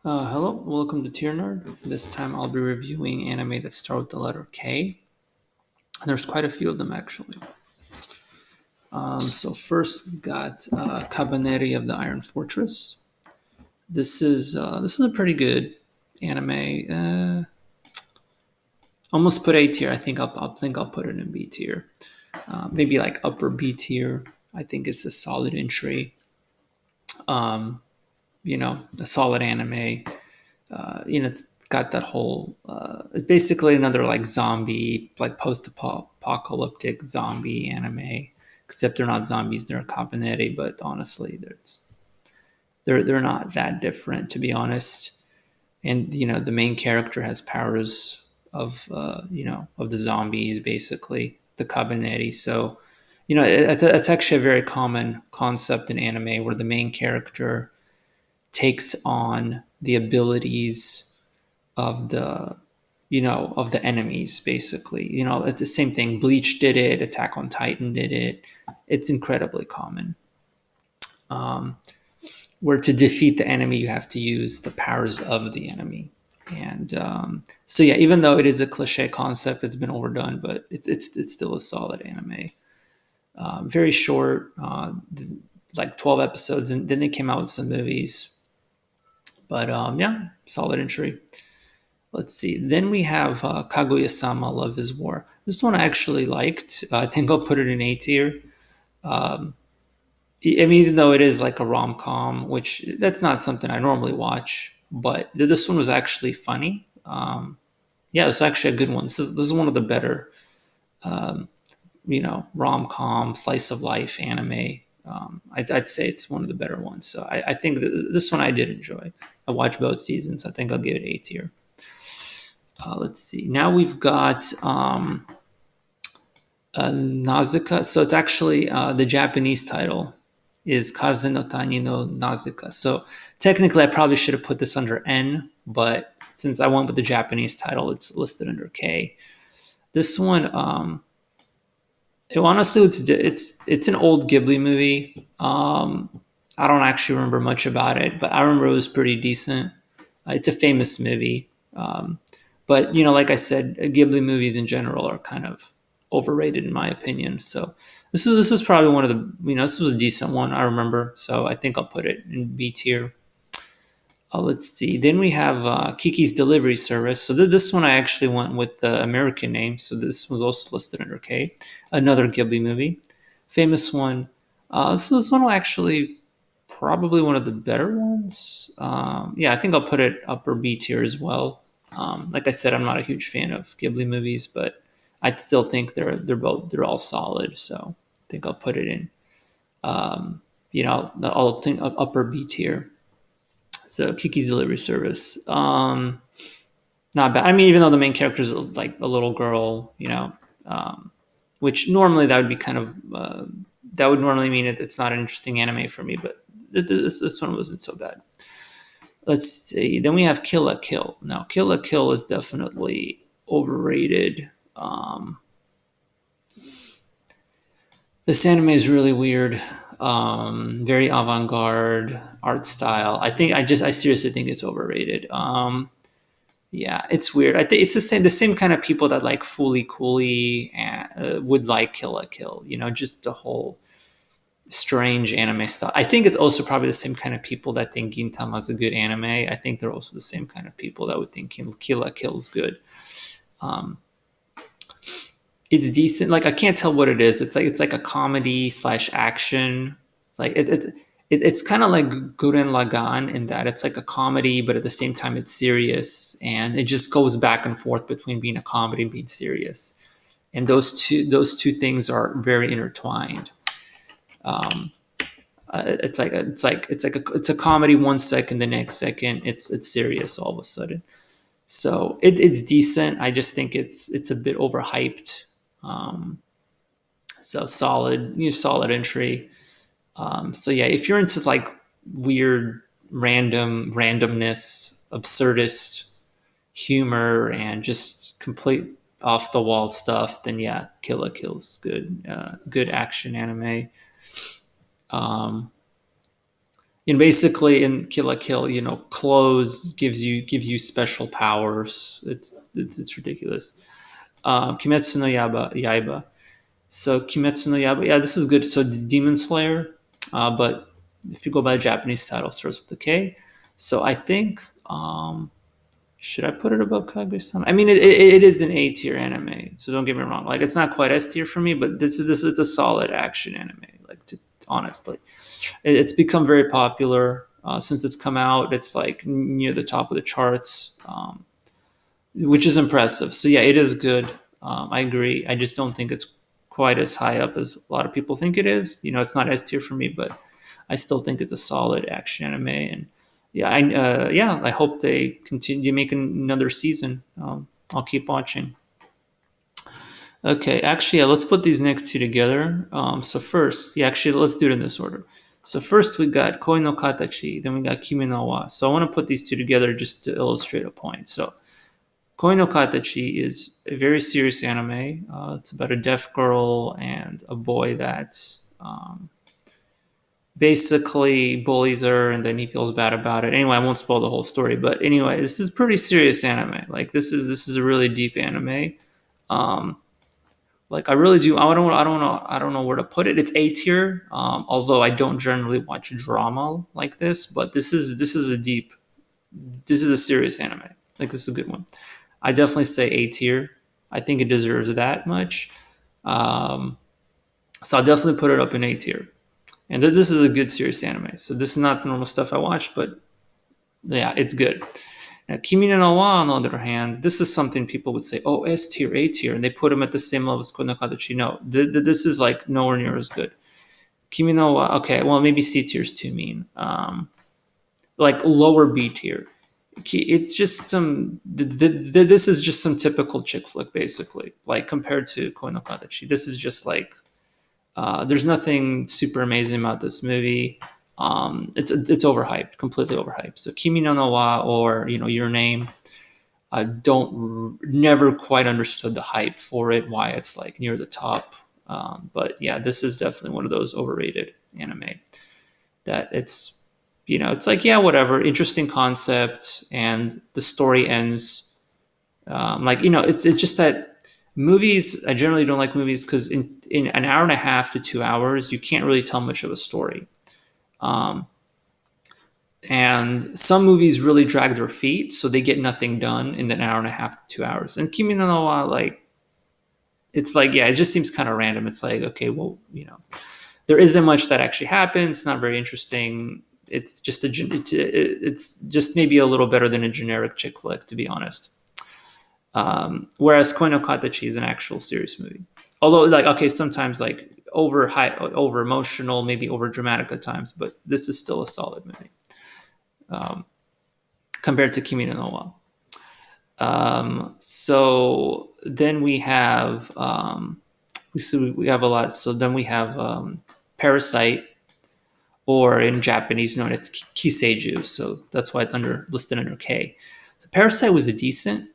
Hello, welcome to Tier Nerd. This time I'll be reviewing anime that start with the letter K. There's quite a few of them actually. So first we got Cabernet of the Iron Fortress. This is a pretty good anime. Almost put A tier. I think I'll put it in B tier. Maybe like upper B tier. I think it's a solid entry. Um, a solid anime. It's got that whole. It's basically another like zombie, like post-apocalyptic zombie anime. Except they're not zombies; they're Cabernet. But honestly, they're not that different, to be honest. And the main character has powers of the zombies, basically the Cabernet. So it's actually a very common concept in anime where the main character takes on the abilities of the enemies, basically. It's the same thing. Bleach did it, Attack on Titan did it. It's incredibly common. Where to defeat the enemy you have to use the powers of the enemy. And so yeah, even though it is a cliche concept, it's been overdone, but it's still a solid anime. Very short, like 12 episodes, and then they came out with some movies. But yeah, solid entry. Let's see. Then we have Kaguya-sama: Love Is War. This one I actually liked. I think I'll put it in A tier. Um, I mean, even though it is like a rom com, which that's not something I normally watch, but this one was actually funny. Yeah, it's actually a good one. This is one of the better, rom com slice of life anime. I'd say it's one of the better ones. So I think this one I did enjoy. I watched both seasons. I think I'll give it A tier. Let's see. Now we've got Nausicaa. So it's actually the Japanese title is Kaze no Tani no Nausicaa. So technically, I probably should have put this under N, but since I went with the Japanese title, it's listed under K. This one, honestly, it's an old Ghibli movie. I don't actually remember much about it, but I remember it was pretty decent. It's a famous movie. But like I said, Ghibli movies in general are kind of overrated in my opinion. So this is probably one of the this was a decent one I remember. So I think I'll put it in B tier. Let's see. Then we have Kiki's Delivery Service. So this one I actually went with the American name. So this was also listed under K. Another Ghibli movie, famous one. So this one will actually probably one of the better ones. Yeah, I think I'll put it upper B tier as well. Like I said, I'm not a huge fan of Ghibli movies, but I still think they're all solid. So I think I'll put it in. I'll think upper B tier. So Kiki's Delivery Service, not bad. I mean, even though the main character is like a little girl, which normally that would be kind of that would normally mean it's not an interesting anime for me, but this one wasn't so bad. Let's see. Then we have Killa Kill. Now, Killa Kill is definitely overrated. This anime is really weird. Very avant-garde art style. I seriously think it's overrated. Yeah, it's weird. I think it's the same kind of people that like Fooly Cooly and would like Killa Kill. Just the whole strange anime style. I think it's also probably the same kind of people that think Gintama is a good anime. I think they're also the same kind of people that would think Killa Kill is good. Um, it's decent. Like I can't tell what it is. It's like a comedy slash action. Like it's kind of like Gurren Lagann in that it's like a comedy, but at the same time it's serious, and it just goes back and forth between being a comedy and being serious. And those two things are very intertwined. Um, it's a comedy 1 second, the next second it's serious all of a sudden. So it's decent. I just think it's a bit overhyped. Um, so solid entry. So yeah, if you're into like weird, randomness, absurdist humor, and just complete off the wall stuff, then yeah, Kill Kill's good. Good action anime. Um, And basically in Killa Kill, clothes give you special powers. It's ridiculous. Kimetsu no Yaiba. So Kimetsu no Yaiba, yeah, this is good. So Demon Slayer, but if you go by the Japanese title, it starts with a K. So I think, should I put it above Kaguya-sama? I mean, it is an A tier anime, so don't get me wrong. Like, it's not quite S tier for me, but this it's a solid action anime. Like, honestly, it's become very popular since it's come out. It's like near the top of the charts, which is impressive. So yeah, it is good. I agree. I just don't think it's quite as high up as a lot of people think it is. It's not S tier for me, but I still think it's a solid action anime. And yeah, I hope they continue making another season. I'll keep watching. Okay, actually, yeah, let's put these next two together. So first, yeah, actually, let's do it in this order. So first we got Koi no Katachi, then we got Kimi no Wa. So I want to put these two together just to illustrate a point. So Koi no Katachi is a very serious anime. It's about a deaf girl and a boy that basically bullies her, and then he feels bad about it. Anyway, I won't spoil the whole story, but anyway, this is pretty serious anime. Like, this is a really deep anime. Um, like, I really do. I don't know where to put it. It's A tier. Although I don't generally watch drama like this, but this is a serious anime. Like, this is a good one. I definitely say A tier. I think it deserves that much. Um, so I'll definitely put it up in A tier. And this is a good serious anime. So this is not the normal stuff I watch, but yeah, it's good. Now, Kimi no Wa, on the other hand, this is something people would say, oh, S tier, A tier, and they put them at the same level as Konokadachi. No, this is like nowhere near as good. Kimi no Wa, okay, well, maybe C tier is too mean. Like lower B tier. It's just this is just some typical chick flick, basically. Like, compared to Konokadachi, this is just like, there's nothing super amazing about this movie. It's overhyped, completely overhyped. So Kimi no Wa, or Your Name, I don't never quite understood the hype for it, why it's like near the top. But yeah, this is definitely one of those overrated anime that it's like, yeah, whatever, interesting concept, and the story ends. Like, it's just that movies. I generally don't like movies because in an hour and a half to 2 hours, you can't really tell much of a story. Um, and some movies really drag their feet, so they get nothing done in an hour and a half to 2 hours. And Kimi no Wa, like, it's like, yeah, it just seems kind of random. It's like, okay, well, there isn't much that actually happens. It's not very interesting. It's just maybe a little better than a generic chick flick, to be honest. Whereas Koi no Katachi is an actual serious movie. Although, like, okay, sometimes like over high, over emotional, maybe over dramatic at times, but this is still a solid movie um, compared to Kimi no Wa. So then we have we have a lot. So then we have Parasite, or in Japanese known as Kiseiju. So that's why it's listed under K. So Parasite was a decent.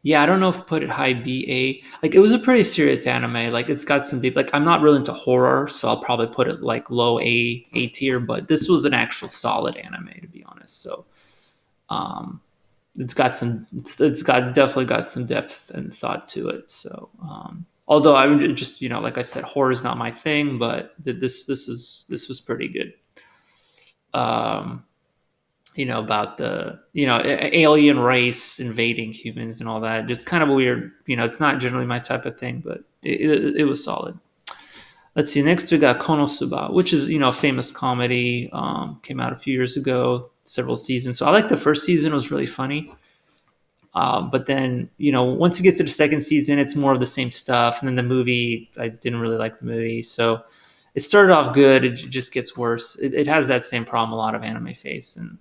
Yeah, I don't know if I put it high B A. Like, it was a pretty serious anime. Like, it's got some deep. Like, I'm not really into horror, so I'll probably put it like low A tier. But this was an actual solid anime, to be honest. So um, it's got definitely got some depth and thought to it. So although I'm just, like I said, horror is not my thing, but this was pretty good. Um, about the alien race invading humans and all that. Just kind of weird. It's not generally my type of thing, but it was solid. Let's see. Next, we got Konosuba, which is a famous comedy. Came out a few years ago, several seasons. So I like the first season; it was really funny. But then, once you get to the second season, it's more of the same stuff. And then the movie, I didn't really like the movie. So it started off good. It just gets worse. It has that same problem a lot of anime face. And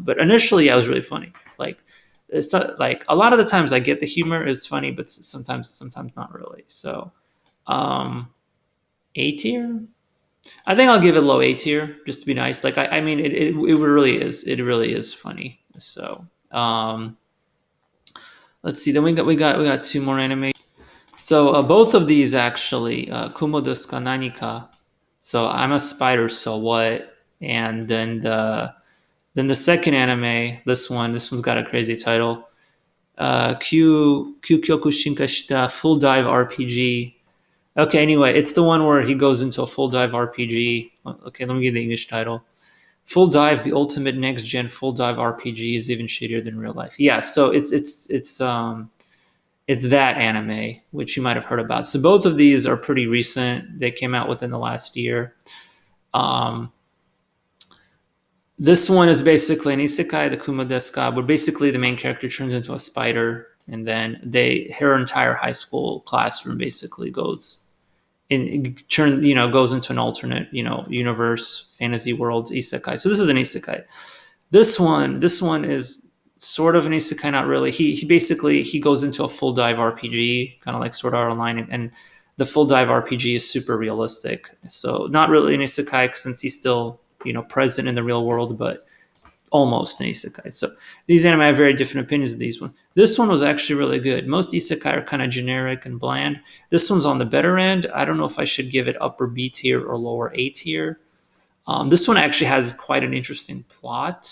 but initially, I was really funny. Like, it's not, like, a lot of the times I get the humor. It's funny, but sometimes not really. So A tier. I think I'll give it low A tier just to be nice. Like, I mean, it really is. It really is funny. So. Let's see. Then we got two more anime. So both of these actually, Kumo desu ka nani ka. So I'm a spider, so what? And then the second anime, this one's got a crazy title. Kyoku Shinkashita Full Dive RPG. Okay, anyway, it's the one where he goes into a full dive RPG. Okay, let me give the English title. Full Dive, the ultimate next gen full dive RPG, is even shittier than real life. Yeah, so it's that anime, which you might have heard about. So both of these are pretty recent. They came out within the last year. Um, this one is basically an isekai, the Kuma Deska, where basically the main character turns into a spider, and then her entire high school classroom basically goes into an alternate universe, fantasy world, isekai. So this is an isekai. This one is sort of an isekai, not really. He basically he goes into a full dive RPG, kind of like Sword Art Online, and the full dive RPG is super realistic. So not really an isekai since he's still present in the real world, but almost an isekai. So these anime have very different opinions of these one. This one was actually really good. Most isekai are kind of generic and bland. This one's on the better end. I don't know if I should give it upper B tier or lower A tier. This one actually has quite an interesting plot.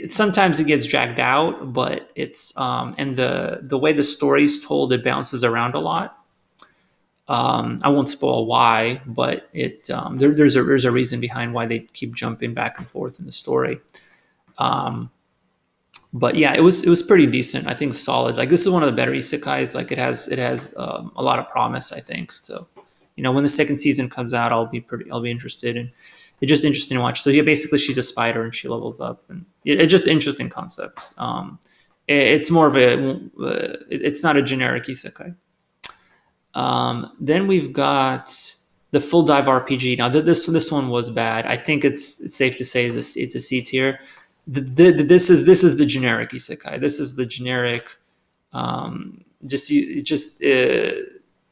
Sometimes it gets dragged out, but it's and the way the story's told, it bounces around a lot. I won't spoil why, but there's a reason behind why they keep jumping back and forth in the story. Um, but yeah, it was pretty decent. I think solid. Like this is one of the better isekais. Like it has a lot of promise. I think so. When the second season comes out, I'll be interested, and it's just interesting to watch. So yeah, basically she's a spider and she levels up, and it's just an interesting concept. It's more of it's not a generic isekai. Then we've got the full dive RPG. Now this one was bad. I think it's safe to say this it's a C tier. This is the generic isekai. This is the generic.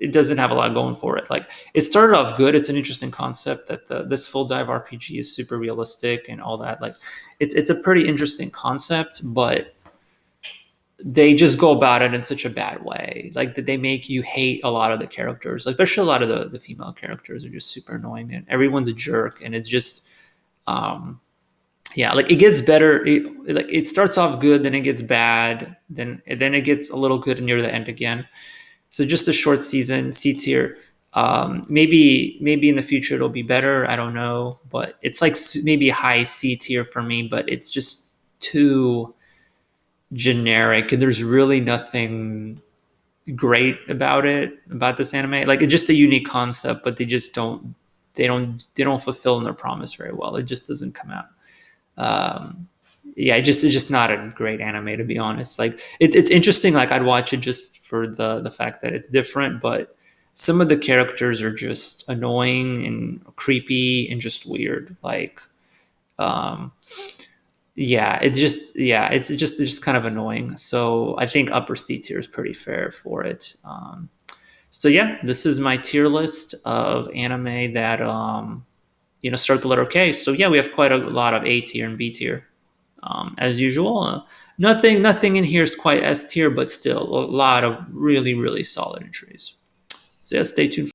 It doesn't have a lot going for it. Like it started off good. It's an interesting concept that this full dive RPG is super realistic and all that. Like it's a pretty interesting concept, but they just go about it in such a bad way. Like that they make you hate a lot of the characters, like, especially a lot of the female characters are just super annoying, and everyone's a jerk, and it's just yeah, like it gets better. It starts off good, then it gets bad, then it gets a little good near the end again. So just a short season, C tier. Maybe in the future it'll be better. I don't know, but it's like maybe high C tier for me. But it's just too generic, and there's really nothing great about this anime. Like it's just a unique concept, but they don't fulfill their promise very well. It just doesn't come out. Yeah, it's just not a great anime, to be honest. Like it's interesting. Like I'd watch it just for the fact that it's different, but some of the characters are just annoying and creepy and just weird. Like um, yeah, it's just kind of annoying. So I think upper C tier is pretty fair for it. So yeah, this is my tier list of anime that start the letter K. So yeah, we have quite a lot of A tier and B tier, as usual. Nothing in here is quite S tier, but still a lot of really really solid entries. So yeah, stay tuned.